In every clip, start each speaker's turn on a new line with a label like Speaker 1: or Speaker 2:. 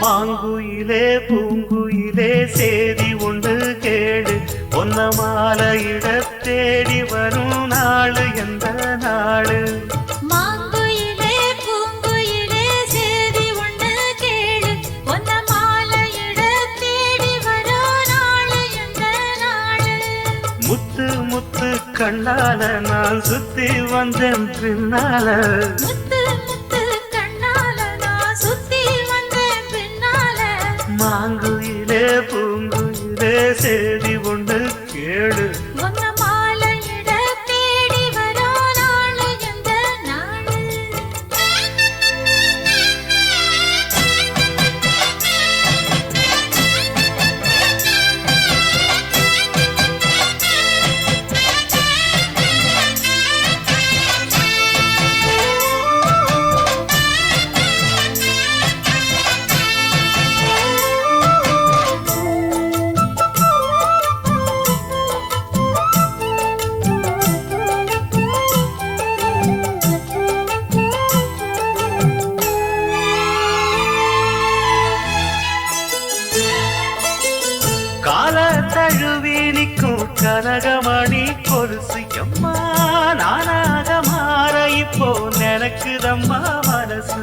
Speaker 1: மாங்குயிலே பூங்குயிலே சேதி உண்டு கேடு ஒன்ன மாலையிட தேடி வரும் நாளு எந்த நாளு.
Speaker 2: மாங்குயிலே பூங்குயிலே சேதி உண்டு கேடு ஒன்ன மாலையிட தேடி வரும் நாளு எந்த நாளு.
Speaker 1: முத்து முத்து கண்ணால நான் சுத்தி வந்தேன் பின்னால. மாங்குயிலே பூங்குயிலே சேதி ஒன்று கேடு
Speaker 2: ஒன்ன மாலையிட தேடி வரோ நாளு எந்த நாளு.
Speaker 1: கால தழுவி நிற்கும் கனகமணி கொலுசு எம்மா நானாக மாற இப்போ நினைக்குதம்மா மனசு.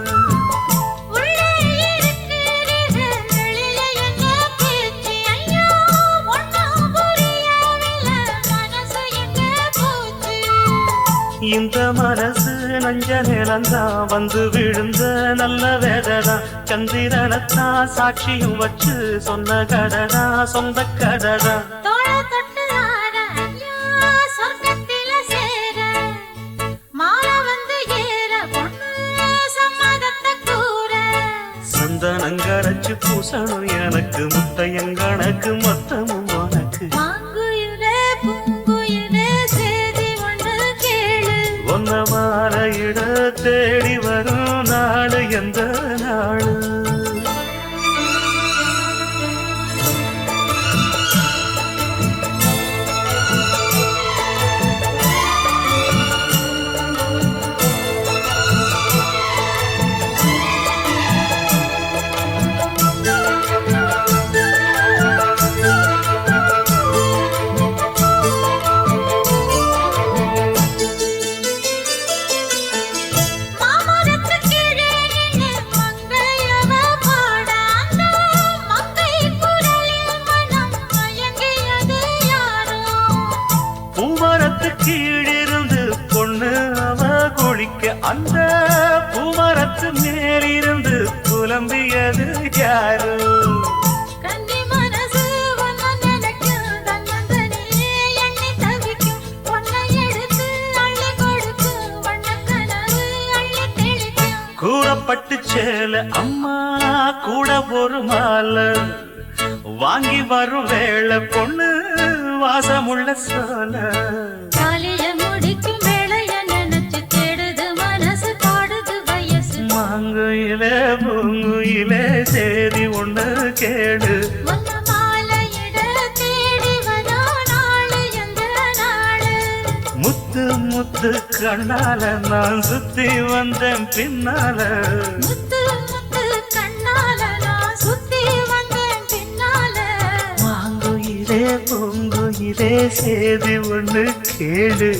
Speaker 1: இந்த மனசு நஞ்ச நிலந்தான் வந்து விழுந்த நல்ல வேததான் சந்திரனத்தான் சாட்சியும் வச்சு சொன்ன கடடா சொந்த கடடா. சந்தனங்கரைச்சு பூசணும் எனக்கு முத்தையங்கணக்கு மொத்தமும் உனக்கு. ஒன்ன மாலையிட தேடி வரும் நாடு எந்த நாடு. கீழிருந்து பொண்ணு அவ குளிக்க அந்த பூமரத்து மேலிருந்து புலம்பியது யாரு. கூறப்பட்டு சேல அம்மா கூட ஒரு மாலை வாங்கி வரும் வேளை பொண்ணு வாசமுள்ள சோல. மாங்குயிலே பூங்குயிலே சேதி ஒன்று கேடு முத்து முத்து கண்ணால நான் சுத்தி வந்தேன் பின்னால. மாங்குயிலே பூங்குயிலே சேதி ஒன்று கேடு.